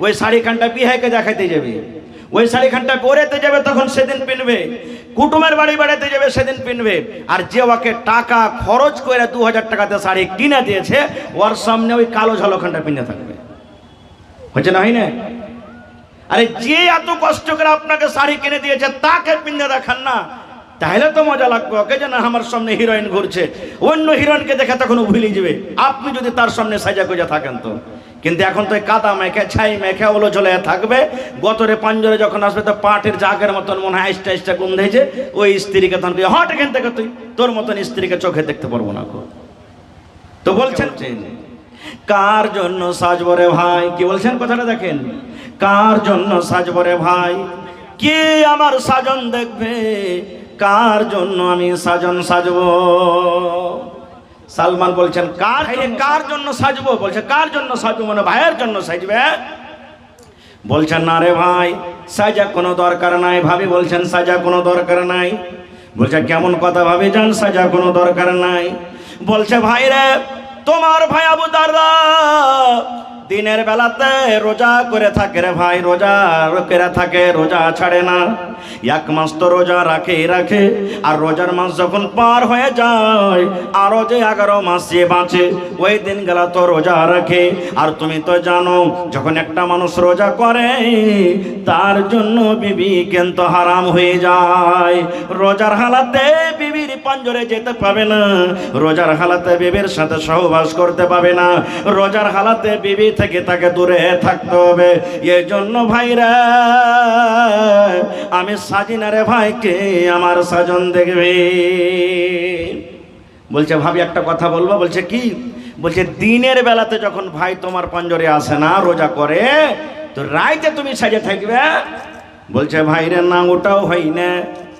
ওই শাড়িখানটা বিহাইকে দেখাইতে যাবে, ওই শাড়িখানটা পরেতে যাবে তখন সেদিন পিনবে, কুটুমের বাড়ি বেড়াতে যাবে সেদিন পিনবে। আর যে ওকে টাকা খরচ করে 2000 টাকাতে শাড়ি কিনে দিয়েছে, ওর সামনে ওই কালো ঝলখানটা পিনে থাকবে। হচ্ছে না, হয় না? আরে যে এত কষ্ট করে আপনাকে শাড়ি কিনে দিয়েছে তাকে পিনে দেখান না, তাহলে তো মজা লাগবে। ওকে যে না আমার সামনে হিরোইন ঘুরছে, অন্য হিরোইনকে দেখে তখন ভুলে যাবে আপনি যদি তার সামনে সাজা গোজা থাকেন তো। কিন্তু এখন তো কাদা মেখে ছাই মেখে ওলো ঝোলে থাকবে, গতরে পাঞ্জরে যখন আসবে তো পাটের জাগের মতন মনে হয় আইসটা আইসটা গন্ধেছে। ওই স্ত্রীকে তখন হট এখান থেকে, তুই তোর মতন স্ত্রীকে চোখে দেখতে পারবো না। তো বলছেন কার জন্য সাজবো রে ভাই, কি বলছেন কথাটা দেখেন, কার জন্য সাজবো রে ভাই, কে আমার সাজন দেখবে, কার জন্য আমি সাজন সাজবো। সালমান বলছেন কার জন্য সাজবো, বলছে কার জন্য সাজবো মানে ভাইয়ের জন্য সাজবে। বলছেন না রে ভাই সাজা কোনো দরকার নাই। ভাবি বলছেন সাজা কোনো দরকার নাই। বলছে কেমন কথা ভাবি যান সাজা কোনো দরকার নাই। বলছে ভাই রে তোমার ভাই আবু দারদা দিনের বেলাতে রোজা করে থাকে রে ভাই, রোজা করে থাকে, রোজা ছাড়ে না। 1 মাস তো রোজা রাখে, আর রোজার মাস যখন পার হয়ে যায় আরো যে 11 মাস যে বাঁচে ওই দিন গেলা তো রোজা রাখে। আর তুমি তো জানো যখন একটা মানুষ রোজা করে তার জন্য বিবি কিন্তু হারাম হয়ে যায়। রোজার হালাতে বিবির পাঞ্জরে যেতে পাবে না, রোজার হালাতে বিবির সাথে সহবাস করতে পাবে না, রোজার হালাতে বিবি থেকে তাকে দূরে থাকতে হবে। এই জন্য ভাইরা আমি সাজিনা রে ভাইকে আমার সাজন দেখবে। বলছে ভাবি একটা কথা বলবো। বলছে কি? বলছে দিনের বেলাতে যখন ভাই তোমার পাঞ্জরে আসে না রোজা করে, তো রাইতে তুমি সাজে থাকবে। বলছে ভাই রে না ওটাও হয় না।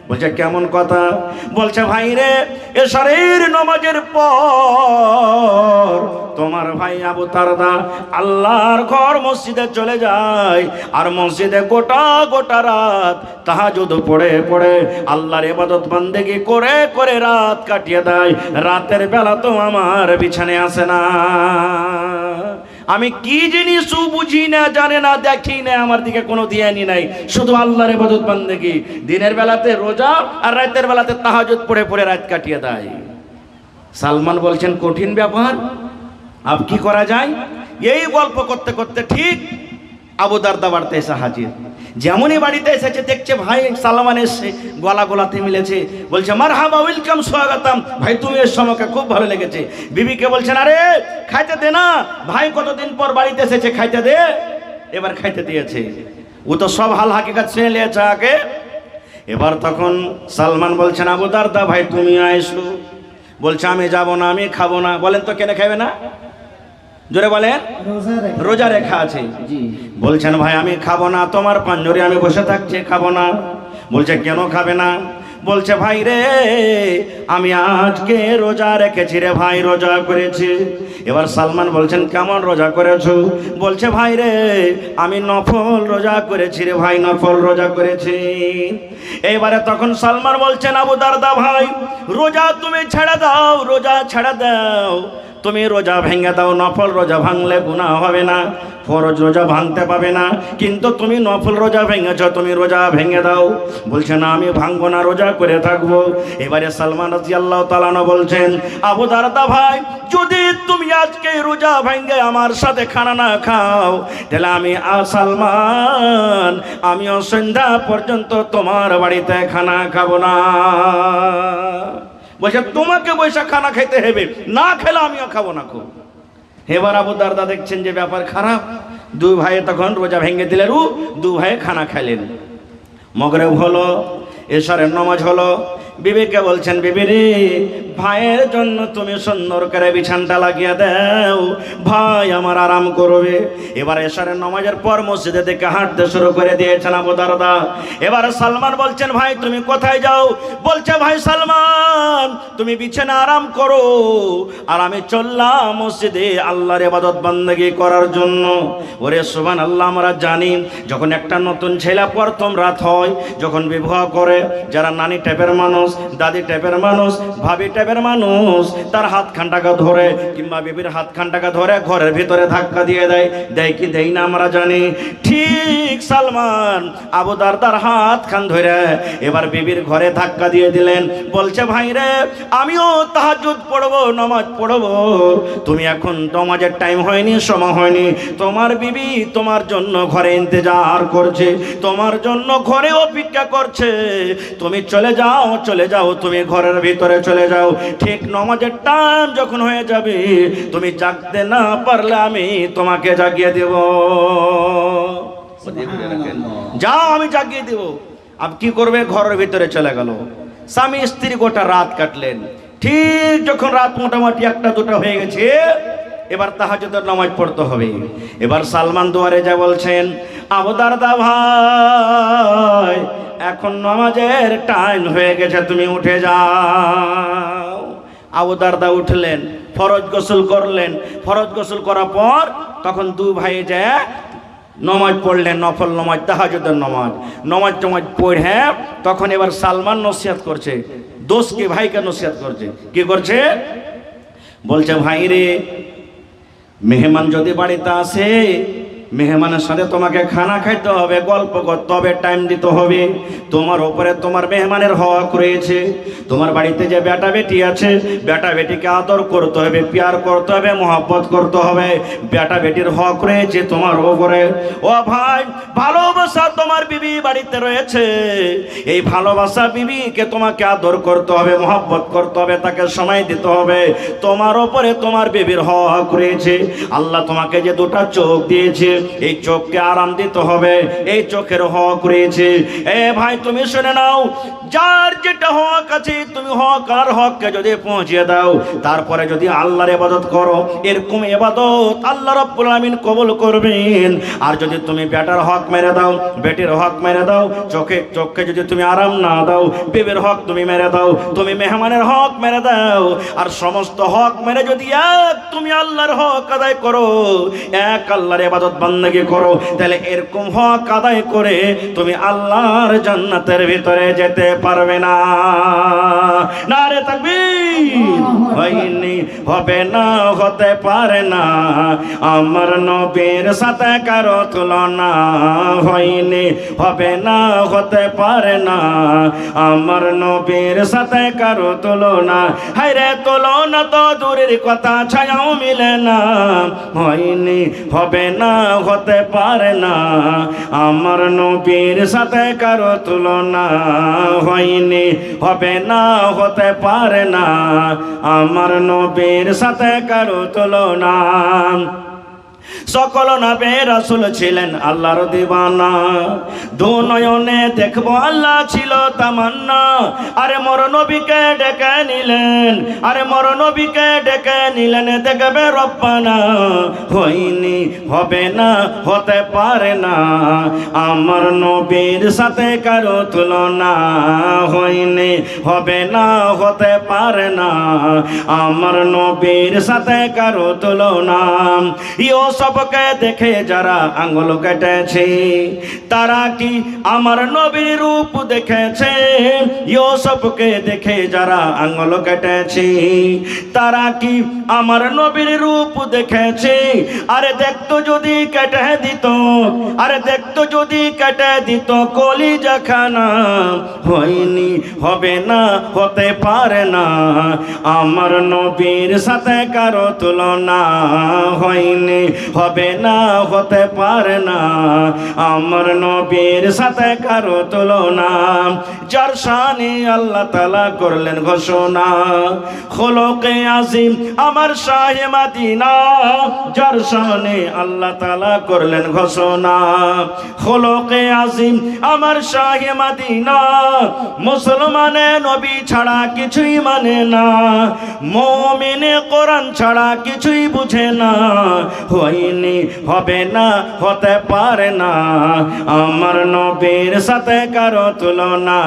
বলছে কেমন কথা? বলছে ভাই রে এশারের নামাজের পর তোমার ভাই আবু দারদা আল্লাহর ঘর মসজিদে চলে যায়, আর মসজিদে গোটা রাত তাহাজ্জুদ পড়ে আল্লাহর ইবাদত বান্দেগি করে রাত কাটিয়ে দেয়। রাতের বেলা তো আমার বিছানায় আসে না। আমি কি জিনিস বুঝি না, জানে না, দেখি না, আমার দিকে কোনো ধ্যানই নাই, শুধু আল্লাহর ইবাদত বান্দেগি। দিনের বেলাতে রোজা আর রাতের বেলাতে তাহাজ্জুদ পড়ে রাত কাটিয়ে দেয়। সালমান বলছেন কঠিন ব্যাপার, আব কি করা যায়? এই গল্প করতে করতে ঠিক আবু দারদা বাড়িতে এসে হাজির। যেমনই বাড়িতে এসেছে দেখছে ভাই সালমান এসে গলাতে মিলেছে। বলছে মারহাবা, ওয়েলকাম, স্বাগতম ভাই, তুমি এর সময়কে খুব ভালো লেগেছে। বিবিকে বলছেন আরে খাইতে দে না, ভাই কতদিন পর বাড়িতে এসেছে, খাইতে দে। এবার খাইতে দিয়েছে। ও তো সব হাল হাকিকত শুনে নিয়েছে আগে। এবার তখন সালমান বলছেন আবু দারদা ভাই তুমি আইসো। বলছে আমি যাব না, আমি খাবো না। বলেন তো কেন খাবে না? জোরে বলেন। রোজা রেখা আছে। বলছেন ভাই আমি খাবো না, তোমার পাঞ্জরে আমি বসে থাকছি, খাবো না। বলছে কেন খাবে না? বলছে ভাই রে আমি আজকে রোজা রেখেছি রে ভাই, রোজা করেছি। এবার সালমান বলছেন কেমন রোজা করেছো? বলছে ভাই রে আমি নফল রোজা করেছি রে ভাই, নফল রোজা করেছি। এবারে তখন সালমান বলছেন আবু দারদা ভাই রোজা তুমি ছেড়ে দাও, রোজা ছেড়ে দাও, তুমি রোজা ভেঙে দাও। নফল রোজা ভাঙলে গুনাহ হবে না, ফরজ রোজা ভাঙতে পাবে না, কিন্তু তুমি নফল রোজা ভেঙেছ, তুমি রোজা ভেঙে দাও। বলছে না আমি ভাঙবো না, রোজা করে থাকবো। এবারে সালমান রাদিয়াল্লাহু তাআলা আনহু বলছেন আবু দারদা ভাই যদি তুমি আজকে রোজা ভেঙে আমার সাথে খানা না খাও, তাহলে আমি সালমান আমিও সন্ধ্যা পর্যন্ত তোমার বাড়িতে খানা খাবো না। বলছে তোমাকে বৈশা খানা খাইতে হবে, না খেলে আমিও খাবো না। খুব এবার আবু দারদা দেখছেন যে ব্যাপার খারাপ। দুই ভাই তখন রোজা ভেঙে দিলেন, দু ভাই খানা খাইলেন। মগরিব হলো, এশারের নামাজ হলো। বিবিকে বলছেন বিবি রে ভাইয়ের জন্য তুমি সুন্দর করে বিছানটা লাগিয়ে দাও, ভাই আমার আরাম করবে। এবার এশারের নামাজের পর মসজিদে থেকে হাঁটতে শুরু করে দিয়েছেন আবু দারদা। এবার সালমান বলছেন ভাই তুমি কোথায় যাও? বলছে ভাই সালমান তুমি বিছানা আরাম করো, আর আমি চললাম মসজিদে আল্লাহর ইবাদত বান্দেগি করার জন্য। ওরে সুবহানাল্লাহ, আমরা জানি যখন একটা নতুন ছেলে প্রথম রাত হয়, যখন বিবাহ করে, যারা নানি টাইপের মানুষ মানুষ, দাদি টাইপের মানুষ, ভাবি টাইপের মানুষ তার হাত খানটাকে ধরে কিংবা বিবির হাত খানটাকে ধরে ঘরের ভিতরে ধাক্কা দিয়ে দেয়, দেয় কি দেয় না আমরা জানি। ঠিক সালমান আবু দারদার হাত খান ধরে এবার বিবির ঘরে ধাক্কা দিয়ে দিলেন। বলছে ভাই রে, আমিও তাহাজ্জুদ পড়বো, নামাজ পড়বো, তুমি এখন নামাজের টাইম হয়নি, সময় হয়নি, তোমার বিবি তোমার জন্য ঘরে ইন্তজার করছে, তোমার জন্য ঘরে অপেক্ষা করছে, তুমি চলে যাও, চলে যাও, তুমি ঘরের ভিতরে চলে যাও, ঠিক নামাজের টাইম যখন হয়ে যাবে তুমি জাগতে না পারলে আমি তোমাকে জাগিয়ে দেব, যাও আমি জাগিয়ে দেব। আব কি করবে, ঘরের ভিতরে চলে গেল। স্বামী স্ত্রী গোটা রাত কাটলেন। ঠিক যখন রাত মোটামুটি 1-2 হয়ে গেছে, এবার তাহাজ্জুদের নামাজ পড়তে হবে। এবার সালমান দুয়ারে যা বলছেন, আবু দারদা ভাই এখন নামাজের টাইম হয়ে গেছে, তুমি উঠে যাও। আবু দারদা উঠলেন, ফরজ গোসল করলেন। ফরজ গোসল করার পর তখন দু ভাই যায় নমাজ পড়লেন, নফল নমাজ, তাহাজ্জুদের নমাজ। নমাজ টমাজ পড়ে তখন এবার সালমান নসিহত করছে, দোষকে ভাইকে নসিহত করছে। কি করছে? বলছে ভাই রে, মেহমান যদি বাড়িতে আসে, মেহমানের সাথে তোমাকে খানা খাইতে হবে, গল্প করতে হবে, টাইম দিতে হবে। তোমার ওপরে তোমার মেহমানের হক রয়েছে। তোমার বাড়িতে যে বেটা বেটি আছে, বেটা বেটিকে আদর করতে হবে, প্যার করতে হবে, মহব্বত করতে হবে। বেটা বেটির হক রয়েছে তোমার ওপরে। ও ভাই, ভালোবাসা তোমার বিবি বাড়িতে রয়েছে, এই ভালোবাসা বিবিকে তোমাকে আদর করতে হবে, মহব্বত করতে হবে, তাকে সময় দিতে হবে। তোমার ওপরে তোমার বিবির হক রয়েছে। আল্লাহ তোমাকে যে 2টা চোখ দিয়েছে, এই চোখকে আরাম দিতে হবে, এই চোখের হক রয়েছে। এ ভাই তুমি শুনে নাও, যার যেটা হক আছে তুমি হক আর হককে যদি পৌঁছে দাও, তারপরে যদি আল্লাহর ইবাদত করো, এরকম ইবাদত আল্লাহ রাব্বুল আলামিন কবুল করবেন। আর যদি তুমি বেটার হক মেরে দাও, বেটির হক মেরে দাও, চোখকে যদি তুমি আরাম না দাও, বিবির হক তুমি মেরে দাও, তুমি মেহমানের হক মেরে দাও, আর সমস্ত হক মেরে যদি এক তুমি আল্লাহর হক আদায় করো, এক আল্লাহর ইবাদত বান্দাগি করো, তাহলে এরকম হক আদায় করে তুমি আল্লাহর জান্নাতের ভিতরে যেতে পারবে না। নারে তাকবীর! হয়নি, হবে না, হতে পারে না, আমার নবীর সাথে কারো তুলনা। হয়নি, হবে না, হতে পারে না, আমার নবীর সাথে কারো তুলনা। হায়রে তুলনা তো দূরের কথা, ছায়াও মিলে না। হয়নি, হবে না, হতে পারে না, আমার নবীর সাথে কারো তুলনা। হয়নি, হবে না, হতে পারে না, আমার নবীর সাথে কারো তুলনা। সকল নবী রাসূল ছিলেন আল্লাহর দিওয়ানা, দু নয়নে দেখবো আল্লাহ ছিল তামান্না। আরে মোর নবীকে ডেকে নিলেন, আরে মোর নবীকে ডেকে নিলেন, দেখবে রব্বানা। হয়নি, হবে না, হতে পারে না, আমার নবীর সাথে কারো তুলনা। হয়নি, হবে না, হতে পারে না, আমার নবীর সাথে কারো তুলনা। সবকে দেখে যারা আঙ্গুল কেটেছে, তারা কি আমার নবীর রূপ দেখেছে? সবকে দেখে যারা আঙ্গুল কেটেছে, তারা কি আমার নবীর রূপ দেখেছে? আরে দেখতো যদি কেটে দিত, আরে দেখতো যদি কেটে দিত কলিজা খানা। হয়নি, হবে না, হতে পারে না, আমার নবীর সাথে কারো তুলনা। হয়নি, হবে না, হতে পারে না, আমার নবীর সাথে কারো তুলনা। যার শানে আল্লাহ তাআলা করলেন ঘোষণা, খোলকে আজিম আমার শাহে মদিনা। যার শানে আল্লাহ তাআলা করলেন ঘোষণা, খোলকে আজিম আমার শাহে মদিনা। মুসলমানে নবী ছাড়া কিছুই মানে না, মুমিনে কোরআন ছাড়া কিছুই বুঝে না। হয়নি, হবে না, হতে পারে না, আমার নবীর সাথে কারো তুলনা।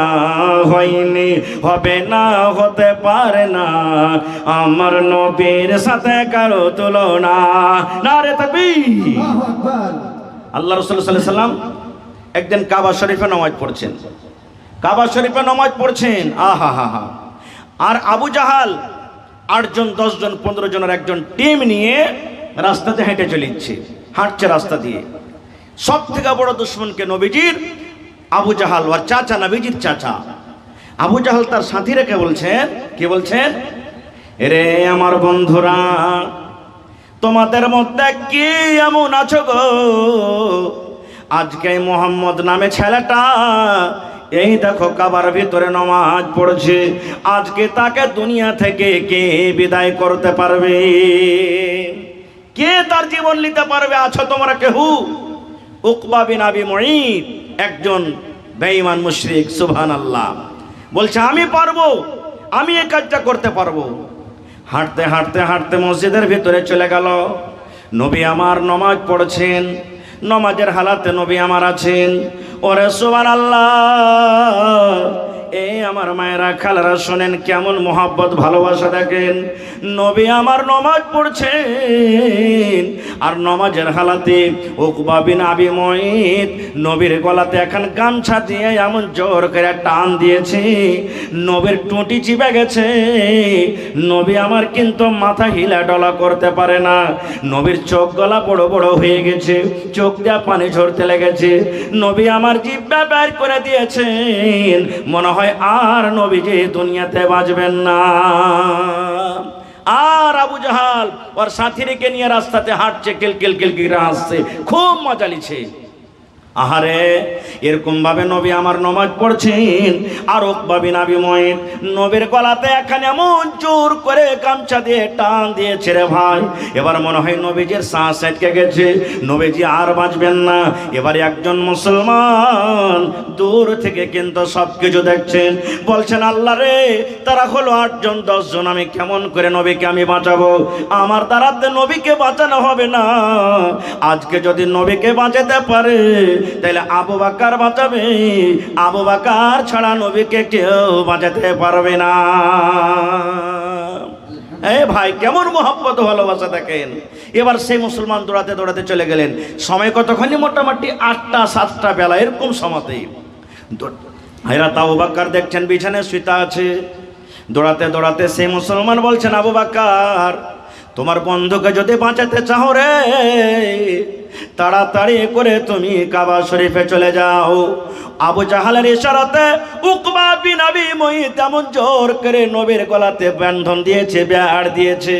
হয়নি, হবে না, হতে পারে না, আমার নবীর সাথে কারো তুলনা। নারে তাকবীর! আল্লাহ রাসূল সাল্লাল্লাহু আলাইহি ওয়াসাল্লাম একদিন কাবা শরীফে নামাজ পড়ছেন। কাবা শরীফে নামাজ পড়ছেন, আহা হা হা। আর আবু জাহাল 8 জন 10 জন 15 জনের একজন টিম নিয়ে রাস্তাতে হেঁটে চলেছে, হাঁটছে রাস্তা দিয়ে। সব থেকে বড় দুশ্মনকে নবীজির আবু জাহাল, ওর চাচা, নবীজির চাচা আবু জাহাল তার সাথী রেখে বলছেন, কি বলছেন, এরে আমার বন্ধুরা, তোমাদের মধ্যে কি এমন আছো গো, আজকে মোহাম্মদ নামে ছেলেটা এই দেখো কাবার ভিতরে নামাজ পড়ছে, আজকে তাকে দুনিয়া থেকে কে বিদায় করতে পারবে, কে তার জীবন নিতে পারবে? আছো তোমরা কেহু? উকবা বিন আবি মুঈত, একজন বেঈমান মুশরিক, সুবহানাল্লাহ, বলছে আমি পারবো, আমি এই কাজটা করতে পারবো। হাঁটতে হাঁটতে হাঁটতে মসজিদের ভিতরে চলে গেল। নবী আমার নামাজ পড়ছেন, নামাজের হালাতে নবী আমার আছেন। ওরে সুবহানাল্লাহ, এই আমার মায়েরা খালারা শোনেন, কেমন মোহাব্বত ভালোবাসা দেখেন। নবী আমার নামাজ পড়ছেন, আর নামাজের হালাতে উকবা বিন আবি মুঈত নবীর গলাতে এখন গামছা দিয়ে এমন জোর করে টান দিয়েছে, নবীর টুটি চিপে গেছে। নবী আমার কিন্তু মাথা হিলা ডলা করতে পারে না। নবীর চোখ গলা বড় বড় হয়ে গেছে, চোখ দিয়ে পানি ঝরতে লেগেছে। নবী আমার জিহ্বা বের করে দিয়েছেন, মনে হয় আর নবীজি দুনিয়াতে বাঁচবেন না। আর আবু জাহাল ওর সাথীকে নিয়ে রাস্তাতে হাঁটছে, কিলকিল কিলকিল হাসছে, খুব মজা লিছে। আহারে, এরকম ভাবে নবী আমার নামাজ পড়ছেন, আর উকবা বিন আবি মুঈত নবীর গলাতে এখানে এমন জোর করে গামছা দিয়ে টান দিয়েছে রে ভাই, এবার মনে হয় নবীজির শ্বাস আটকে গেছে, নবীজি আর বাঁচবেন না। এবার একজন মুসলমান দূর থেকে কিন্তু সবকিছু দেখছেন, বলছেন আল্লাহ রে, তারা হলো 8 জন 10 জন, আমি কেমন করে নবীকে আমি বাঁচাবো? আমার দ্বারাতে নবীকে বাঁচানো হবে না। আজকে যদি নবীকে বাঁচাতে পারে তাহলে আবু বকর বাঁচাবে, আবু বকর ছাড়া নবীকে কেউ বাঁচাতে পারবে না। এই ভাই, কেমন মোহাব্বত ভালোবাসা দেখেন। এবার সেই মুসলমান দৌড়াতে দৌড়াতে চলে গেলেন। সময় কতখানি? মোটামুটি 8টা 7টা বেলা, এরকম সময়তেই হযরত আবু বকর দেখছেন বিছানায় শুয়ে আছে। দৌড়াতে দৌড়াতে সেই মুসলমান বলছেন, আবু বকর, তোমার বন্ধুকে যদি বাঁচাতে চাও রে, তাড়াতাড়ি করে তুমি কাবা শরীফে চলে যাও। আবু জাহালের ইশারাতে উকবা বিন আবি মুঈত এমন জোর করে নবীর গলাতে বন্ধন দিয়েছে, বেড় দিয়েছে,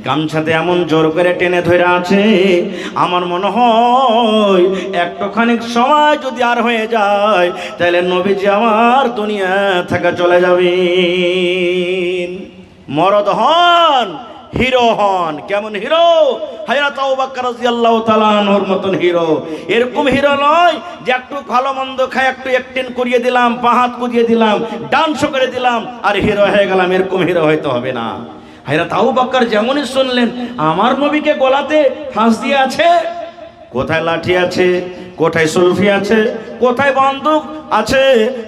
গামছাতে এমন জোর করে টেনে ধরে আছে। আমার মনে হয় একটুখানি সময় যদি আর হয়ে যায় তাহলে নবীজি আমার দুনিয়া থেকে চলে যাবেন। মরদ হন, হিরো হন। কেমন হিরো? হযরত আবু বকর রাদিয়াল্লাহু তাআলা আনহুর মতন হিরো। এরকম হিরো নয় যে একটু ভালো মন্দ খায়, একটু অ্যাক্টিং করিয়ে দিলাম, পাহাত কুদিয়ে দিলাম, ডান্স করে দিলাম আর হিরো হয়ে গেলাম, এরকম হিরো হয়তো হবে না। হযরত আবু বকর যেমনই শুনলেন আমার নবীকে গলাতে ফাঁস দিয়ে আছে, কোথায় লাঠি আছে, কোথায় সুলফি আছে, কোথায় বন্দুক আছে,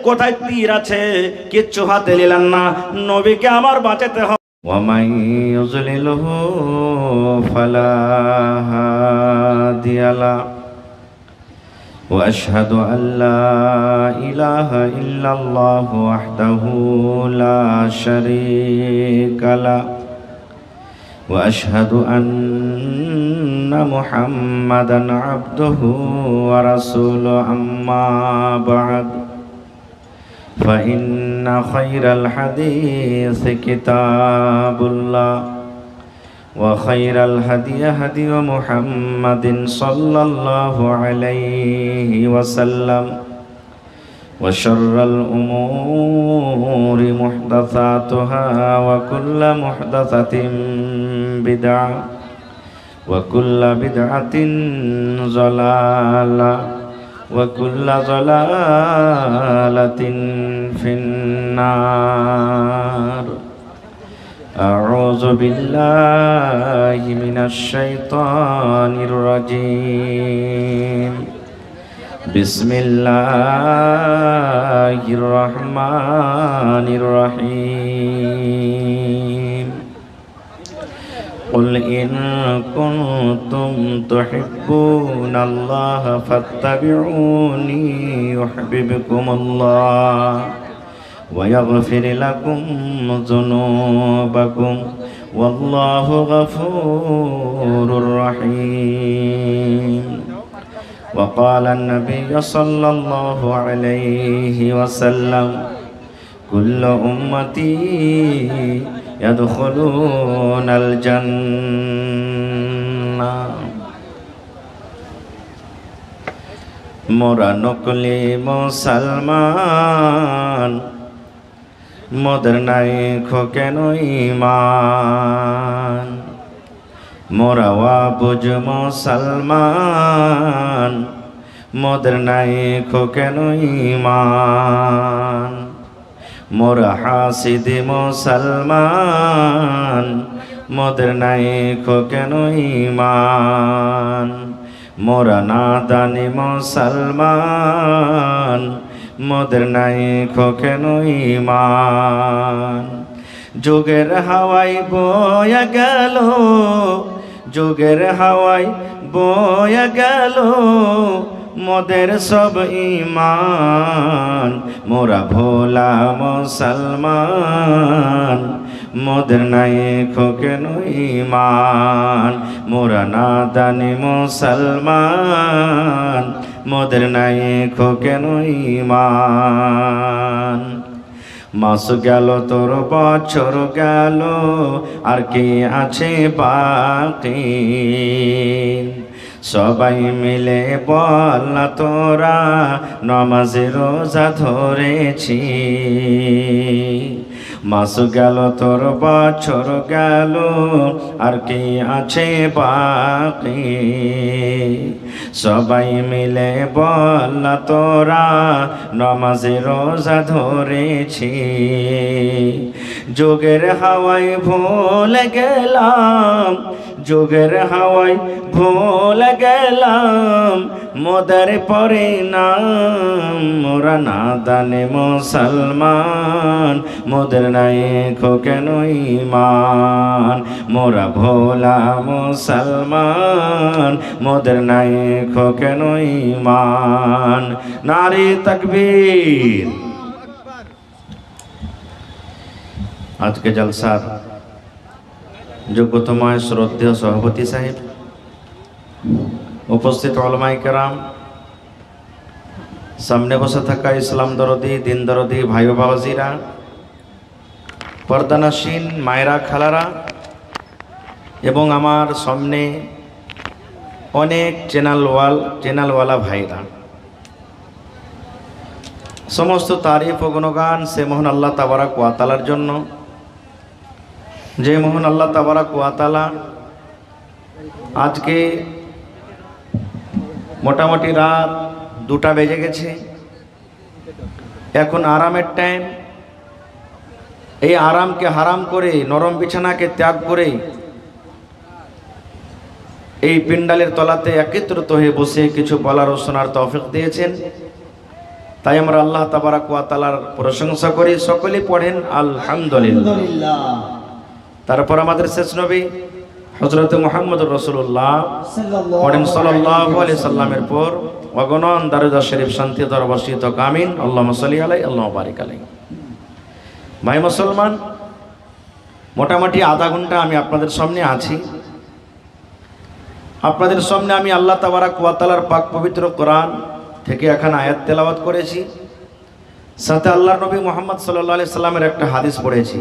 কোথায় তীর আছে, কিচ্ছু হাতে নিলেন না। নবীকে আমার বাঁচাতে হবে। ومن يضلله فلا هادي له وأشهد أن لا إله إلا الله وحده لا شريك له وأشهد أن محمدا عبده ورسوله أما بعد فإن خير الحديث كتاب الله وخير الهدي هدي محمد صلى الله عليه وسلم وشر الأمور محدثاتها وكل محدثة بدعة وكل بدعة ضلالة وكل ضلالة في النار أعوذ بالله من الشيطان الرجيم بسم الله الرحمن الرحيم قل إن كنتم تحبون الله فاتبعوني يحببكم الله ويغفر لكم ذنوبكم والله غفور رحيم وقال النبي صلى الله عليه وسلم كل أمتي يدخلون الجنة মোরা নকলি মুসলমান মোদের নাই কেন ঈমান মোরা ওয়াবুজ মুসলমান মোদের নাই কেন ঈমান মোরা হাসিদ মুসলমান মোদের নাই কেন ঈমান মোরা নাদানি মুসলমান মোদের নাই কেন ঈমান যুগের হাওয়ায় বয়ে গেল যুগের হাওয়ায় বয়ে গেল মোদের সব ঈমান মোরা ভোলা মুসলমান মোদের নাই কেন ঈমান মোরা নাদানি মুসলমান মোদের নাই কেন ঈমান মাস গেল তোর বছর গেল আর কি আছে বাকি সবাই মিলে বল না তোরা নামাজ রোজা ধরেছি মাস গেল তোর বছর গেল আর কি আছে বাকি সবাই মিলে বল না তোরা নামাজ রোজা ধরেছি যুগের হাওয়ায় ভুলে গেলাম যুগের হাওয়ায় ভুলে গেলাম মোদের পরে নাম মোরা নাদানে মুসলমান মোদের নাই কেন ঈমান মোরা ভোলা মুসলমান মোদের নাই কেন ঈমান নারে তাকবীর। আজকে জলসার যোগ্যতম শ্রদ্ধেয় সভাপতি সাহেব, উপস্থিত উলামায়ে কেরাম, সামনে বসে থাকা ইসলাম দরদি দিন দরদি ভাই ও বাবাজিরা, পর্দানাসীন মায়েরা খালারা এবং আমার সামনে অনেক চ্যানেলওয়ালা ভাইরা, সমস্ত তারিফ ও গুণগান সে মহান আল্লাহ তাবারাক ওয়া তাআলার জন্য, যে মহান আল্লাহ তাবারাক ওয়া তাআলা আজকে মোটামুটি রাত 2টা বেজে গেছে, এখন আরামের টাইম। এই আরামকে হারাম করে, নরম বিছানাকে ত্যাগ করে এই পিন্ডালের তলাতে একত্রিত হয়ে বসে কিছু বলার ও শোনার তৌফিক দিয়েছেন, তাই আমরা আল্লাহ তাবারাক ওয়া তাআলার প্রশংসা করি। সকলে পড়েন আলহামদুলিল্লাহ। তারপর আমাদের শেষ নবী হযরত মুহাম্মদুর রাসূলুল্লাহ পড়েন সাল্লাল্লাহু আলাইহি সাল্লামের পর অগণন দারুদ শরীফ শান্তি দরবর্ষিত কামিন আল্লাহুম্মা সাল্লি আলাইহি আল্লাহুম্মা বারিক আলাইহি। ভাই মুসলমান, মোটামুটি আধা ঘন্টা আমি আপনাদের সামনে আছি। আপনাদের সামনে আমি আল্লাহ তাবারাক ওয়া তাআলার পাক পবিত্র কোরআন থেকে এখন আয়াত তেলাওয়াত করেছি, সাথে আল্লাহর নবী মুহাম্মদ সাল্লাল্লাহু আলাইহি সাল্লামের একটা হাদিস পড়েছি।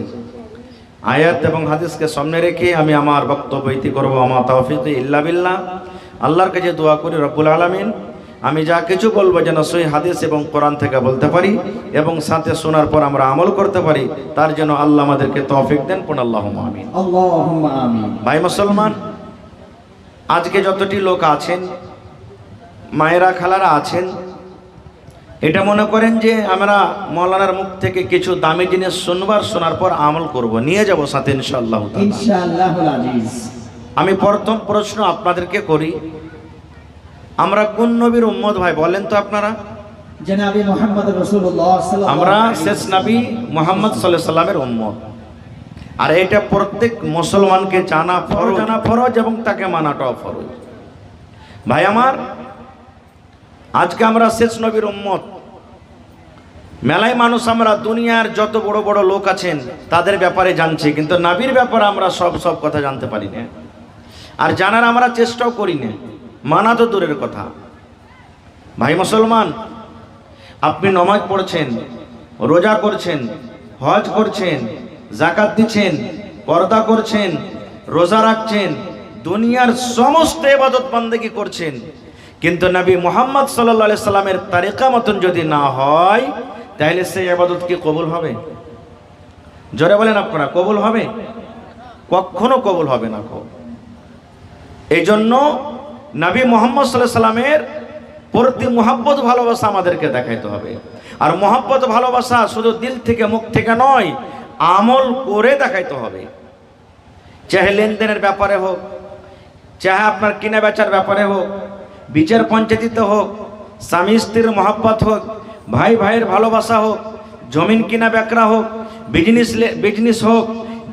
আয়াত এবং হাদিসকে সামনে রেখে আমি আমার বক্তব্য ইতি করব। আমা তাওফীক ইল্লা বিল্লাহ। আল্লাহর কাছে দোয়া করি রব্বুল আলামিন আমি যা কিছু বলবো যেন সহি হাদিস এবং কোরআন থেকে বলতে পারি এবং সাথে শোনার পর আমরা আমল করতে পারি, তার জন্য আল্লাহ আমাদেরকে তৌফিক দেন। পড়ুন আল্লাহুম্মা আমিন। আল্লাহুম্মা আমিন। ভাই মুসলমান, আজকে যতটি লোক আছেন, মায়েরা খালারা আছেন, এটা মনে করেন যে আমরা মৌলানার মুখ থেকে কিছু দামি জিনিস শোনার পর আমল করব, নিয়ে যাব সাথে ইনশাআল্লাহ তাআলা। ইনশাআল্লাহুল আজিজ। আমি প্রথম প্রশ্ন আপনাদেরকে করি, আমরা কোন নবীর উম্মত ভাই বলেন তো আপনারা? জনাবে মুহাম্মদ রাসূলুল্লাহ সাল্লাল্লাহু আমরা আলাইহি শেষ নবী মুহাম্মদ সাল্লাল্লাহু আলাইহি সাল্লামের উম্মত। আর এটা প্রত্যেক মুসলমানকে জানা ফরজ এবং তাকে মানাটাও ফরজ। ভাই আমার, আজকে আমরা শেষ নবীর উম্মত। মেলায় মানুষ আমরা দুনিয়ার যত বড় বড় লোক আছেন তাদের ব্যাপারে জানছি, কিন্তু নবীর ব্যাপারে আমরা সব কথা জানতে পারি না, আর জানার আমরা চেষ্টাও করি না, মানা তো দূরের কথা। ভাই মুসলমান, আপনি নামাজ পড়ছেন, রোজা করছেন, হজ করছেন, যাকাত দিচ্ছেন, পর্দা করছেন, রোজা রাখছেন, দুনিয়ার সমস্ত ইবাদত বান্দেগি করছেন, কিন্তু নবী মুহাম্মদ সাল্লাল্লাহু আলাইহি সাল্লামের তরিকা মতন যদি না হয় তাহলে সেই ইবাদত কি কবুল হবে? জোরে বলেন আপনারা, কবুল হবে? কখনো কবুল হবে না। এই জন্য নবী মুহাম্মদ সাল্লাল্লাহু আলাইহি সাল্লামের প্রতি মুহাব্বত ভালোবাসা আমাদেরকে দেখাইতে হবে। আর মুহাব্বত ভালোবাসা শুধু দিল থেকে মুখ থেকে নয়, আমল করে দেখাইতে হবে। চাহে লেনদেনের ব্যাপারে হোক, চাহে আপনার কিনা বেচার ব্যাপারে হোক, বিচার পঞ্চায়েতিতে হোক, স্বামী স্ত্রীর মহাব্বত হোক, ভাই ভাইয়ের ভালোবাসা হোক, জমিন কিনা বেকরা হোক, বিজনেস হোক,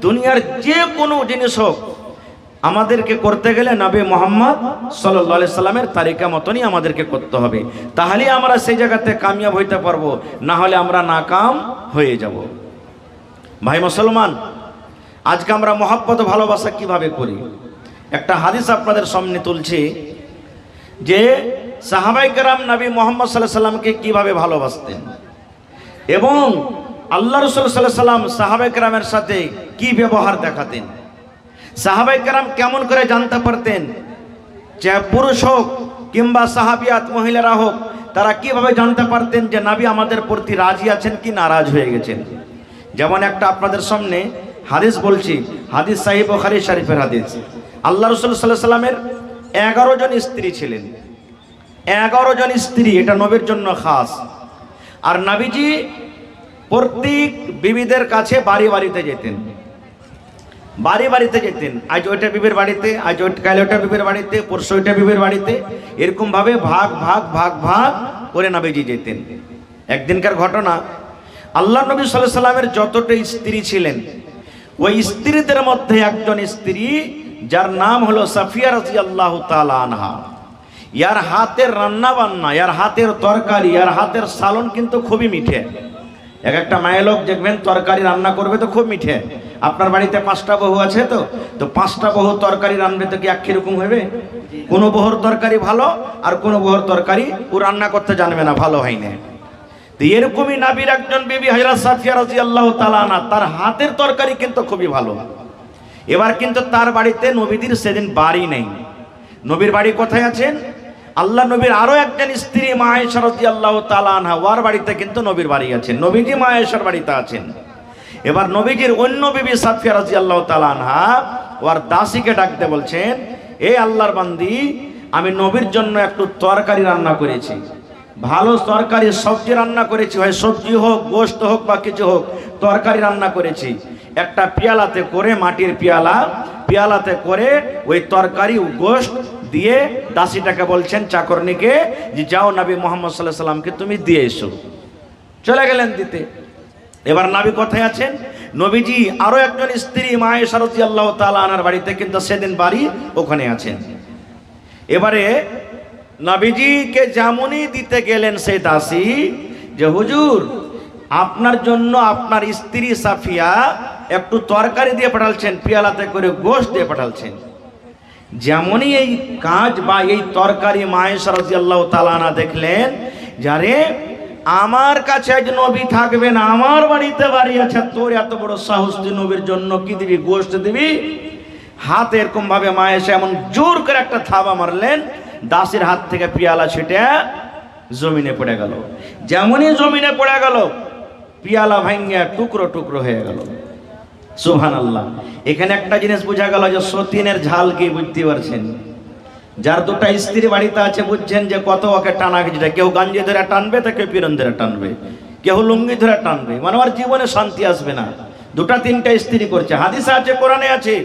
দুনিয়ার যে কোনো জিনিস হোক, আমাদেরকে করতে গেলে নবী মুহাম্মদ সাল্লাল্লাহু আলাইহি সাল্লামের তরিকা মতনই আমাদেরকে করতে হবে। তাহলেই আমরা সেই জায়গাতে কামিয়াব হইতে পারবো, না হলে আমরা নাকাম হয়ে যাব। ভাই মুসলমান, আজকে আমরা মহব্বত ভালোবাসা কিভাবে করি? একটা হাদিস আপনাদের সামনে তুলছি যে সাহাবায়ে কেরাম নবী মুহাম্মদ সাল্লাল্লাহু আলাইহি সাল্লামকে কিভাবে ভালোবাসতেন এবং আল্লাহ রাসূল সাল্লাল্লাহু আলাইহি সাল্লাম সাহাবায়ে কেরামের সাথে কি ব্যবহার দেখাতেন। সাহাবায়ে কেরাম কেমন করে জানতে পারতেন, চাহে পুরুষ হোক কিংবা সাহাবিয়াত মহিলারা হোক, তারা কিভাবে জানতে পারতেন যে নবী আমাদের প্রতি রাজি আছেন কি নারাজ হয়ে গেছেন? যেমন একটা আপনাদের সামনে হাদিস বলছি, হাদিস সহিহ বুখারী শরীফের হাদিস। আল্লাহ রাসূল সাল্লাল্লাহু আলাইহি সাল্লামের 11 জন স্ত্রী ছিলেন। 11 জন স্ত্রী, এটা নবীর জন্য খাস। আর নবীজি প্রত্যেক বিবিদের কাছে বাড়ি বাড়িতে যেতেন, বাড়ি বাড়িতে যেতেন। আজ ওইটা বিবির বাড়িতে, আজ কাল ওইটা বিবির বাড়িতে, পরশু ওইটা বিবির বাড়িতে, এরকম ভাবে ভাগ ভাগ ভাগ ভাগ করে নবীজি যেতেন। একদিনকার ঘটনা, আল্লাহ নবী সাল্লাল্লাহু আলাইহি সাল্লামের যতটা স্ত্রী ছিলেন, ওই স্ত্রীদের মধ্যে একজন স্ত্রী যার নাম হলো সাফিয়া রাদিয়াল্লাহু তাআলা আনহা। ইয়ার হাতের রান্না বান্না, ইয়ার হাতের তরকারি, ইয়ার হাতের সালন কিন্তু খুবই মিঠে। এক একটা মায়ের লোক দেখবেন তরকারি রান্না করবে তো খুব মিঠে। আপনার বাড়িতে 5টা বহু আছে, তো 5টা বহু তরকারি রান্নাবে তো কি একই রকম হবে? কোনো বহুর তরকারি ভালো আর কোনো বহুর তরকারি ও রান্না করতে জানবে না, ভালো হয় না। তো এরকমই নবীর একজন বিবি হযরত সাফিয়া রাদিয়াল্লাহু তাআলা আনহা, তার হাতের তরকারি কিন্তু খুবই ভালো। এবার কিন্তু তার বাড়িতে নবীদের সেদিন বাড়ি নেই। নবীর বাড়ি কোথায় আছেন? আল্লাহ নবীর আরো একজন স্ত্রী মা আয়েশা রাদিয়াল্লাহু তাআলা আনহা, ওর বাড়িতে কিন্তু নবীর বাড়ি আছেন। নবীজি মা আয়েশার বাড়িতে আছেন। এবার নবীজির অন্য বিবি সাফিয়া রাদিয়াল্লাহু তাআলা আনহা ওর দাসীকে ডাকতে বলছেন, এই আল্লাহর বান্দি, আমি নবীর জন্য একটু তরকারি রান্না করেছি, ভালো তরকারি সবজি রান্না করেছি, হয় সবজি হোক, গোশত হোক বা কিছু হোক, তরকারি রান্না করেছি। একটা পেয়ালাতে করে, মাটির পেয়ালাতে করে ওই তরকারি ও গোশত দিয়ে দাসীটাকে বলছেন, চাকরনিকে, যে যাও নবী মুহাম্মদ সাল্লাল্লাহু আলাইহি সাল্লামকে তুমি দিয়ে এসো। চলে গেলেন দিতে। এবার নবী কোথায় আছেন? নবীজি আরো একজন স্ত্রী মা আয়েশা রাদিয়াল্লাহু তাআলা আনহার বাড়িতে, কিন্তু সেদিন বাড়ি ওখানে আছেন। এবারে নবীজিকে যেমনই দিতে গেলেন সেই দাসী, যে হুজুর, আপনার জন্য আপনার স্ত্রী সাফিয়া একটু তরকারি দিয়ে পাঠালছেন, পেয়ালাতে করে গোশত দিয়ে পাঠালছেন। যেমনই এই কাজ বা এই তরকারি মা আয়েশা রাদিয়াল্লাহু তাআলা আনহা দেখলেন, যারে আমার কাছে আজ নবী থাকবে না, আমার বাড়িতে বাড়ি আছে, তোর এত বড় সাহস, তুই নবীর জন্য কি দিবি? গোশত দিবি? হাতে এরকম ভাবে মা আয়েশা এমন জোর করে একটা থাবা মারলেন, দাসের হাত থেকে পেয়ালা ছিটে জমিনে পড়ে গেল। যেমনই জমিনে পড়ে গেল, পেয়ালা ভাঙ্গিয়া টুকরো টুকরো হয়ে গেল। সুবহানাল্লাহ। এখানে একটা জিনিস বোঝা গেল যে সতীনের ঝাল কি বুঝতে পারছেন? যার দুটা স্ত্রী বাড়িতে আছে বুঝছেন যে কত ওকে টানা গেছে। কেউ গাঞ্জি ধরে টানবে, তো কেউ পিরন ধরে টানবে, কেউ লুঙ্গি ধরে টানবে, মানে ওর জীবনে শান্তি আসবে না। দুটা তিনটা স্ত্রী করছে, হাদিসে আছে, কোরআনে আছে,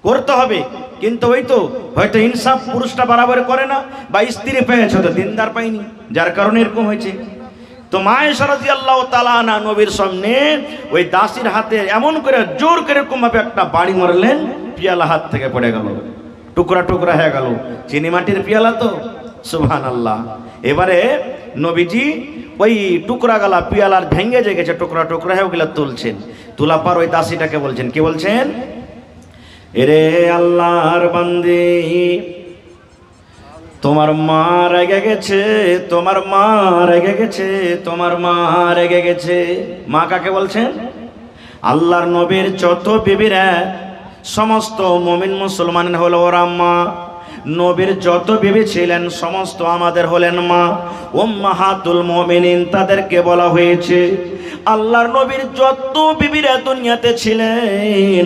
করতে হবে। কিন্তু ওই তো হয়তো ইনসাফ পুরুষটা বরাবর করে না, বা স্ত্রী পেয়েছে তো দিনদার পাইনি, যার কারণে এরকম হয়েছে। তো মা আয়েশা রাদিয়াল্লাহু তাআলা আনহা নবীর সামনে ওই দাসীর হাতে এমন করে জোর করে এরকমভাবে একটা বাড়ি মারলেন, পিয়ালা হাত থেকে পড়ে গেল, টুকরা টুকরা হয়ে গেল। চিনি মাটির পিয়ালা তো, সুবহানাল্লাহ। এবারে নবীজি ওই টুকরা গালা পিয়ালার ভেঙে যে গেছে, টুকরা টুকরা হয়ে ওগুলা তুলছেন। তোলা পর ওই দাসীটাকে বলছেন, কি বলছেন? এরে আল্লাহর বান্দি, তোমার মা রেগে গেছে, তোমার মা রেগে গেছে, তোমার মা রেগে গেছে। মা কাকে বলছেন? আল্লাহর নবীর যত বিবিরা সমস্ত মুমিন মুসলমান হলো ওরা মা। নবীর যত বিবি ছিলেন সমস্ত আমাদের হলেন মা। উম্মাহাতুল মুমিনিন তাদেরকে বলা হয়েছে। আল্লাহর নবীর যত বিবিরা দুনিয়াতে ছিলেন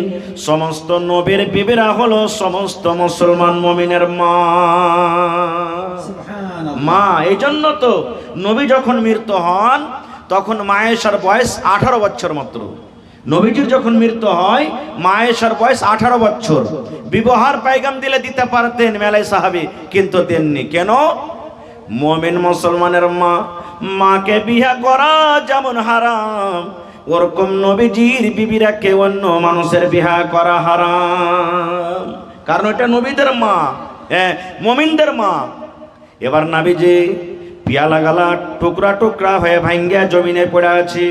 সমস্ত নবীর বিবিরা হলো সমস্ত মুসলমান মুমিনের মা। মা এই জন্য তো নবী যখন মৃত্যু হন তখন মা আয়েশার বয়স 18 বছর মাত্র। নবীজির যখন মৃত্যু হয় মা আয়েশার বয়স 18 বছর। বিবাহর পায়গাম দিলে দিতে পারতেন মেলাই সাহাবী, কিন্তু দেননি। কেন? মুমিন মুসলমানের মা, মাকে বিয়ে করা যেমন হারাম, ওরকম নবীজির বিবিরাকে অন্য মানুষের বিয়ে করা হারাম, কারণ এটা নবীদের মা, মুমিনদের মা। এবার নবীজি পিয়ালা গালা টুকরা টুকরা হয়ে ভাঙ্গা জমিনে পড়ে আছে।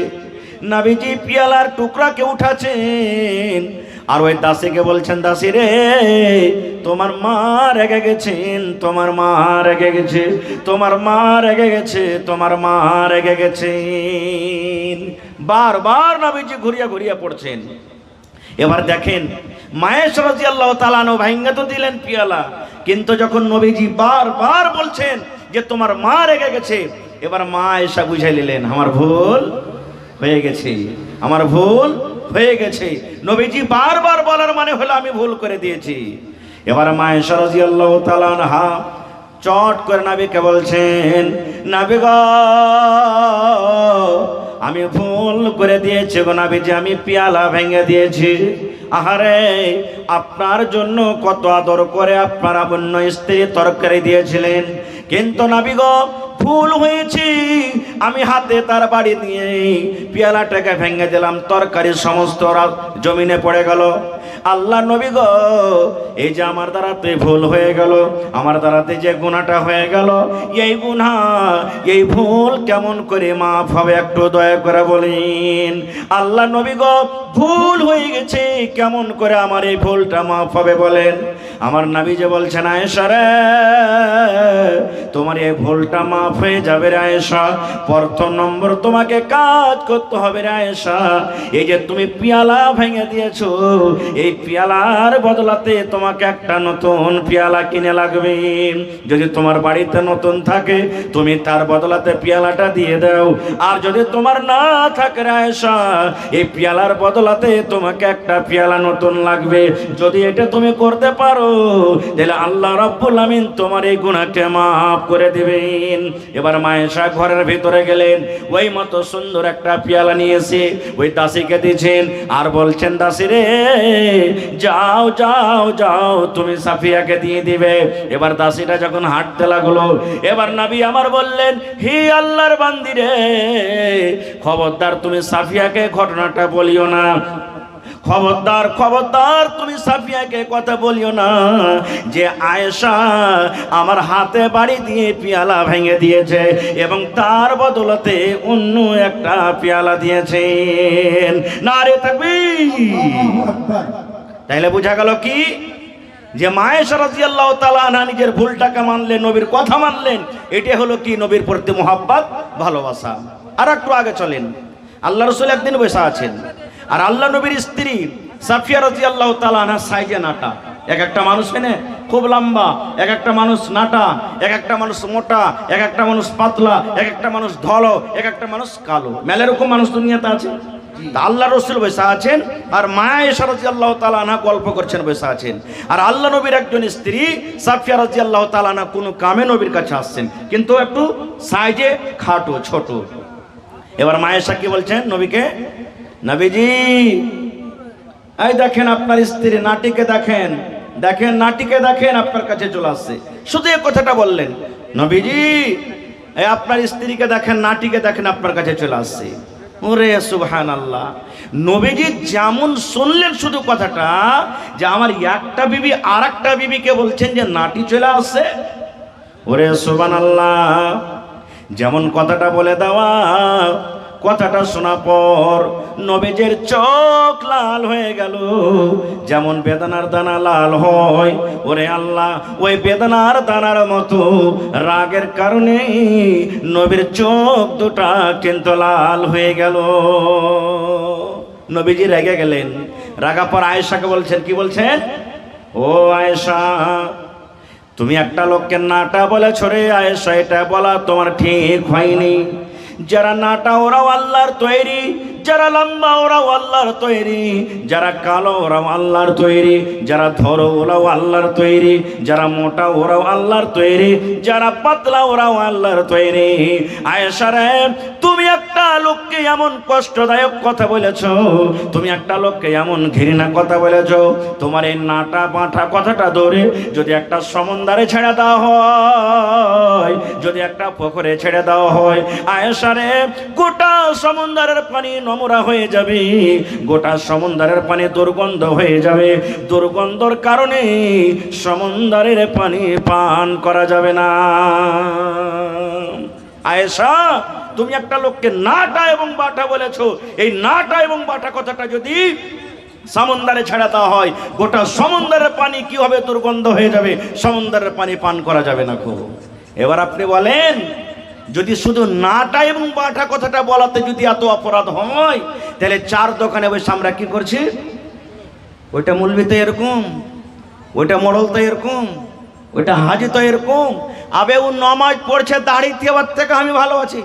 নবীজি পিয়ালার টুকরাকে উঠাছেন আর ওই দাসীকে বলছেন, দাসী রে, তোমার মা রেগে গেছেন, তোমার মা রেগে গেছে, তোমার মা রেগে গেছে, তোমার মা রেগে গেছেন। বারবার নবীজি ঘুরিয়া ঘুরিয়া পড়ছেন। এবার দেখেন মা আয়েশা রাদিয়াল্লাহু তাআলা আনহা ভাঙ্গা তো দিলেন পিয়ালা, কিন্তু যখন নবীজি বারবার বলছেন যে তোমার মা রেগে গেছে, এবার মা আয়েশা বুঝাই নিলেন, আমার ভুল হয়ে গেছে, আমার ভুল হয়ে গেছে। নবীজি বারবার বলার মানে হলো আমি ভুল করে দিয়েছি। এবার মা আয়েশা রাদিয়াল্লাহু তাআলা আনহা চট করে নবীকে বলছেন, নবী গো, আমি ভুল করে দিয়েছি গো নবীজি, আমি পিয়ালা ভেঙে দিয়েছি। আহারে, আপনার জন্য কত আদর করে আপনার অন্য স্ত্রী তরকারি দিয়েছিলেন, কিন্তু নবী গো ভুল হয়েছে, আমি হাতে তার বাড়ি দিয়ে পিয়ালাটাকে ভেঙে দিলাম, তরকারি সমস্ত জমিনে পড়ে গেল। আল্লাহ নবী গো, এই যে আমার দ্বারাতে ভুল হয়ে গেল, আমার দ্বারাতে যে গুনাহটা হয়ে গেল, এই গুনাহ, এই ভুল কেমন করে মাফ হবে একটু দয়া করে বলেন। আল্লাহ নবী গো, ভুল হয়ে গেছে, কেমন করে আমার এই ভুলটা মাফ হবে বলেন। আমার নবী যে বলছেন, আয়েশা রে, তোমার এই ভুলটা মাফ হয়ে যাবে রে আয়েশা। প্রথম নম্বর তোমাকে কাজ করতে হবে রে আয়েশা, এই যে তুমি পিয়ালা ভেঙে দিয়েছো, এই পিয়ালার বদলাতে তোমাকে একটা নতুন পিয়ালা কিনে লাগবে। যদি তোমার বাড়িতে নতুন থাকে তুমি তার বদলাতে পিয়ালাটা দিয়ে দাও, আর যদি তোমার না থাকে রে আয়েশা, এই পিয়ালার বদলাতে তোমাকে একটা পিয়ালা নতুন লাগবে। যদি এটা তুমি করতে পারো তাহলে আল্লাহ রাব্বুল আমিন তোমার এই গুনাহকে মাফ করে দিবেন। এবার মা আয়েশা ঘরের ভিতরে গেলেন, ওই মতো সুন্দর একটা পিয়ালা নিয়েছে, ওই দাসীকে দিয়েছেন আর বলছেন, দাসী রে, যাও যাও যাও, তুমি সাফিয়াকে দিয়ে দিবে। এবার দাসীটা যখন হাঁটতে লাগলো, এবার নবী আমার বললেন, হে আল্লাহর বান্দি রে, খবরদার তুমি সাফিয়াকে ঘটনাটা বলিও না, খবরদার খবরদার তুমি সাফিয়াকে কথা বলিও না যে আয়েশা আমার হাতে বাড়ি দিয়ে পিয়ালা ভেঙে দিয়েছে এবং তার বদলতে অন্য একটা পিয়ালা দিয়েছেন। নারে তাকবীর। তাইলে বোঝা গেল কি, যে মা আয়েশা রাদিয়াল্লাহু তাআলা আনহা নিজের ভুলটাকে মানলেন, নবীর কথা মানলেন, এটা হলো কি নবীর প্রতি মুহাব্বত, ভালোবাসা। আর একটু আগে চলেন, আল্লাহ রাসূল একদিন বসে আছেন, আর আল্লাহ নবীর স্ত্রী সাফিয়া রাদিয়াল্লাহু তাআলা আনহা সাইজে নাটা। এক একটা মানুষ এনে খুব লম্বা, এক একটা মানুষ নাটা, এক একটা মানুষ মোটা, এক একটা মানুষ পাতলা, এক একটা মানুষ ধলো, এক একটা মানুষ কালো। মেলা রকম মানুষ দুনিয়াতে আছে। আল্লাহ রাসূল বসে আছেন আর মা আয়েশা রাদিয়াল্লাহু তাআলা আনহা গল্প করছেন, বসে আছেন। আর আল্লাহ নবীর একজন স্ত্রী সাফিয়া রাদিয়াল্লাহু তাআলা আনহা কোনো কামে নবীর কাছে আসছেন, কিন্তু একটু সাইজে খাটো, ছোট। এবার মা আয়েশা কি বলছেন নবীকে, নবীজি এই দেখেন আপনার স্ত্রী নাটিকে দেখেন, দেখেন নাটিকে দেখেন, আপনার কাছে চলে আসছে। শুধু এই কথাটা বললেন, নবীজি এই আপনার স্ত্রীকে দেখেন, নাটিকে দেখেন, আপনার কাছে চলে আসছে। ওরে সুবহানাল্লাহ, নবীজি যেমন শুনলেন শুধু কথাটা যে আমার একটা বিবি আর একটা বিবিকে বলছেন যে নাটি চলে আসছে। ওরে সুবহানাল্লাহ, যেমন কথাটা বলে দেওয়া, কথাটা শোনা পর নবীজির চোখ লাল হয়ে গেল, যেমন বেদনার দানা লাল হয়। ওরে আল্লাহ, ওই বেদনার দানার মতো রাগের কারণে নবীর চোখ দুটা কিন্তু লাল হয়ে গেল। নবীজি রেগে গেলেন। রাগা পর আয়েশাকে বলছেন, কি বলছেন? ও আয়েশা, তুমি একটা লোককে নাটা বলেছ রে আয়েশা, এটা বলা তোমার ঠিক হয়নি। যারা নাটা ওরাও আল্লাহর তৈরি, যারা লম্বা ওরাও আল্লাহর তৈরি, যারা কালো ওরাও আল্লাহর তৈরি, যারা ধরো ওরাও আল্লাহর তৈরি, যারা মোটা ওরাও আল্লাহর তৈরি, যারা পাতলা ওরাও আল্লাহর তৈরি। আয়েশা রে, তুমি একটা লোককে এমন কষ্টদায়ক কথা বলেছ, তুমি একটা লোককে এমন ঘৃণা কথা বলেছ, তোমার এই নাটা বাঁটা কথাটা ধরে যদি একটা সমুদ্রে ছেড়ে দেওয়া হয়, যদি একটা পুকুরে ছেড়ে দেওয়া হয়, আয়েশা রে, গোটা সমুদ্রের পানি নোংরা হয়ে যাবে, গোটা সমুদ্রের পানি দুর্গন্ধ হয়ে যাবে, দুর্গন্ধর কারণে সমুদ্রের পানি পান করা যাবে না। আয়েশা, তুমি একটা লোককে নাটা এবং বাটা বলেছো, এই নাটা এবং বাটা কথাটা যদি সমুদ্রে ছেড়ে দেওয়া হয়, গোটা সমুদ্রের পানি কি হবে? দুর্গন্ধ হয়ে যাবে, সমুদ্রের পানি পান করা যাবে না। খুব এবার আপনি বলেন, যদি শুধু নাটা এবং বাটা কথাটা বলাতে যদি এত অপরাধ হয়, তাহলে চার দোকানে বসে আমরা কি করছি? ওইটা মৌলবি তো এরকম, ওইটা মোড়ল তো এরকম, ওইটা হাজি তো এরকম, আবে ও নমাজ পড়ছে দাড়ি দেওয়ার থেকে আমি ভালো আছি।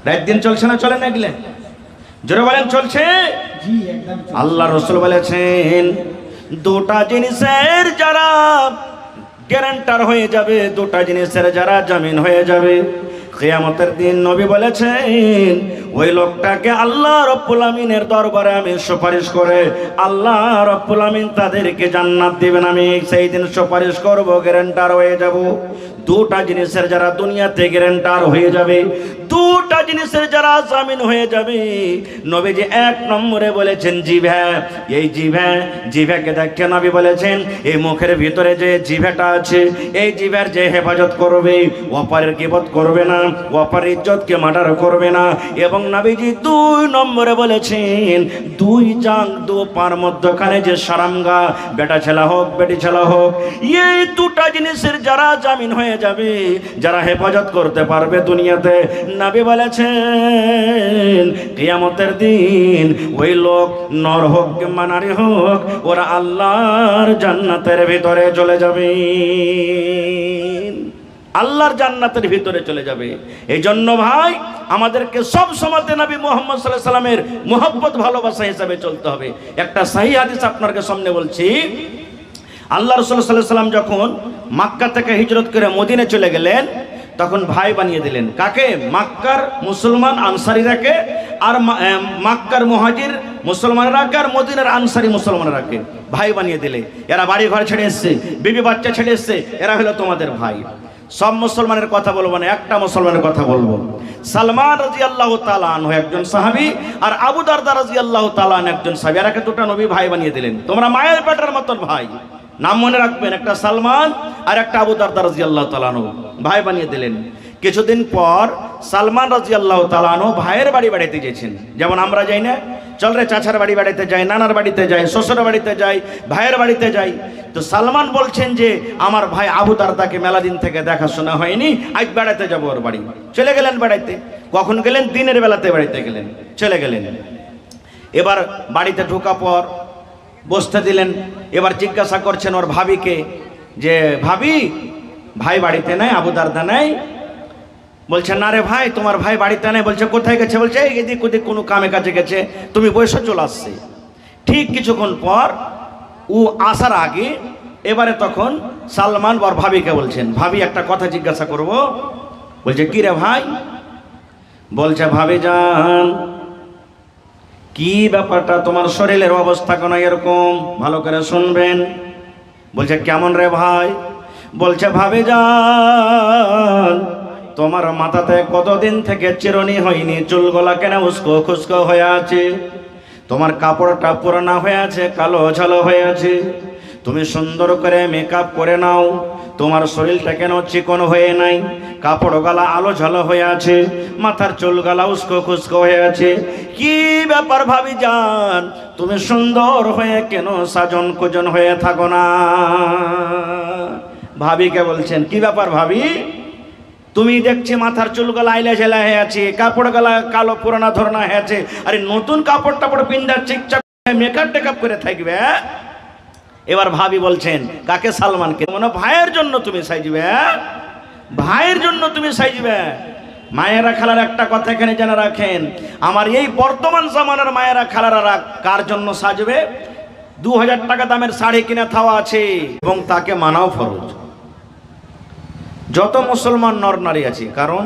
রাত দিন চলছে না, চলে না গেলে জোরে বলেন, চলছে? জি, একদম চলছে। আল্লাহ রাসূল বলেছেন, দুটা জিনিসের যারা গ্যারান্টার হয়ে যাবে, দুটা জিনিসের যারা জামিন হয়ে যাবে, কিয়ামতের দিন নবী বলেছেন ওই লোকটাকে আল্লাহ রাব্বুল আমিনের দরবারে আমি সুপারিশ করে আল্লাহ রাব্বুল আমিন তাদেরকে জান্নাত দিবেন। আমি সেই দিন সুপারিশ করব, গ্যারান্টার হয়ে যাব। দুটা জিনিসের যারা দুনিয়াতে গ্যারান্টার হয়ে যাবে, দুটা জিনিসের যারা জামিন হয়ে যাবে, নবীজি এক নম্বরে বলেছেন জিভা। এই জিভাকে দেখে নবী বলেছেন এই মুখের ভিতরে যে জিভাটা আছে, এই জিভার যে হেফাজত করবে, অপরের গীবত করবে না, অপরের ইজ্জতকে মার্ডার করবে না। এবং নবীজি দুই নম্বরে বলেছেন দুই জান দু পার মধ্যখানে যে সারামগা, বেটা ছেলা হোক বেটি ছেলা হোক, এই দুটা জিনিসের যারা জামিন হয়ে যাবে, যারা হেফাজত করতে পারবে দুনিয়াতে, নবী বলেছেন কিয়ামতের দিন ওই লোক নর হোক কিংবা নারী হোক, ওরা আল্লাহর জান্নাতের ভিতরে চলে যাবে, আল্লাহর জান্নাতের ভিতরে চলে যাবে। এই জন্য ভাই, আমাদেরকে সব সময়তে নবী মুহাম্মদ সাল্লাল্লাহু আলাইহি সাল্লামের মুহাব্বত ভালোবাসা হিসাবে চলতে হবে। একটা সহিহ হাদিস আপনাদের সামনে বলছি। আল্লাহ রাসূল সাল্লাল্লাহু আলাইহি সাল্লাম যখন মক্কা থেকে হিজরত করে মদিনা চলে গেলেন, তখন ভাই বানিয়ে দিলেন। কাকে? মক্কার মুসলমান আনসারীরাকে, আর মক্কার মুহাজির মুসলমানরাকে, আর মদিনার আনসারী মুসলমানরাকে ভাই বানিয়ে দিলে। এরা বাড়ি ঘর ছেড়ে এসছে, বিবি বাচ্চা ছেড়ে এসছে, এরা হলো তোমাদের ভাই। সব মুসলমানের কথা বলবো না, একটা মুসলমানের কথা বলবো। সালমান রাদিয়াল্লাহু তাআলা আনহু একজন সাহাবী, আর আবু দারদা রাদিয়াল্লাহু তাআলা আনহু একজন সাহাবী। এরাকে দুটো নবী ভাই বানিয়ে দিলেন। তোমরা মায়ের পেটের মতন ভাই, নাম মনে রাখবেন, একটা সালমান আর একটা আবু দারদা রাদিয়াল্লাহু তাআলা আনহু ভাই বানিয়ে দিলেন। কিছুদিন পর সালমান রাদিয়াল্লাহু তাআলা আনহু ভাইয়ের বাড়ি বেড়াতে গেছেন। যেমন আমরা যাই না, চল রে চাচার বাড়ি বেড়াতে যাই, নানার বাড়িতে যাই, শ্বশুর বাড়িতে যাই, ভাইয়ের বাড়িতে যাই। তো সালমান বলছেন যে আমার ভাই আবু দারদাকে মেলা দিন থেকে দেখাশোনা হয়নি, আজ বেড়াতে যাবো ওর বাড়ি। চলে গেলেন বেড়াইতে। কখন গেলেন? দিনের বেলাতে বেড়াইতে গেলেন, চলে গেলেন। এবার বাড়িতে ঢোকা পর বসতে দিলেন। এবার জিজ্ঞাসা করছেন ওর ভাবিকে যে ভাবি, ভাই বাড়িতে নাই, আবু দারদা নাই? বলছে না রে ভাই, তোমার ভাই বাড়িতে নেই। বলছে কোথায় গেছে? বলছে এদিক ওদিক কোনো কামে কাজে গেছে, তুমি বসে চলে আসছে। ঠিক কিছুক্ষণ পর ও আসার আগে এবারে তখন সালমান ওর ভাবিকে বলছেন, ভাবি একটা কথা জিজ্ঞাসা করব। বলছে কি রে ভাই? বলছে ভাবি যান, কি ব্যাপারটা, তোমার শরীরের অবস্থা কেন এরকম, ভালো করে শুনবেন। বলছে কেমন রে ভাই? বলছে ভাবি যান, তোমার মাথাতে কতদিন থেকে চিরুনি হয়নি, চুলগুলা কেন উস্কো খুস্কো হয়ে আছে, তোমার কাপড়টা পুরানা হয়ে আছে, কালো ঝালো হয়ে আছে, তুমি সুন্দর করে মেকআপ করে নাও, তোমার শরীরটা কেন চিকন হয়ে নাই, কাপড় গালা আলো ঝালো হয়ে আছে, মাথার চুল গালা উস্কো খুস্কো হয়ে আছে, কি ব্যাপার ভাবি যান, তুমি সুন্দর হয়ে কেন সাজন কুজন হয়ে থাকো না? ভাবিকে বলছেন, কি ব্যাপার ভাবি, তুমি দেখছি মাথার চুলগুলো আইলা ঝেলা হয়ে আছে, কাপড় গালা কালো পুরানা ধরনা হয়ে আছে, আরে নতুন কাপড় টাপড় পিন্দা চিকচাক মেকআপ টেকআপ করে থাকবে। এবার ভাবি বলছেন, কাকে? সালমানকে। মনে ভাইয়ের জন্য তুমি সাজবে, ভাইয়ের জন্য তুমি সাজবে। মায়েরা খালার একটা কথা এখানে জেনে রাখেন, আমার এই বর্তমান জামানার মায়েরা খালারা কার জন্য সাজবে? 2000 টাকা দামের শাড়ি কিনে থাওয়া আছে এবং তাকে মানাও ফরজ। যত মুসলমান নর নারী আছে, কারণ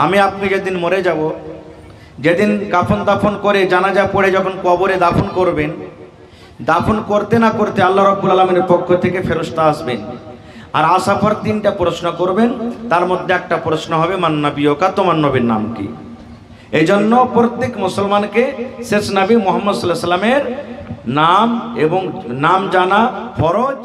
আমি আপনি যেদিন মরে যাব, যেদিন কাফন দাফন করে জানাজা পড়ে যখন কবরে দাফন করবেন, দাফন করতে না করতে আল্লাহ রাব্বুল আলামিনের পক্ষ থেকে ফেরেশতা আসবেন, আর আসার পর 3টা প্রশ্ন করবেন, তার মধ্যে একটা প্রশ্ন হবে মান নবিয়ুকা, তোমার নবীর নাম কি? এই জন্য প্রত্যেক মুসলমানকে শেষ নবী মুহাম্মদ সাল্লাল্লাহু আলাইহি ওয়াসাল্লামের নাম এবং নাম জানা ফরজ।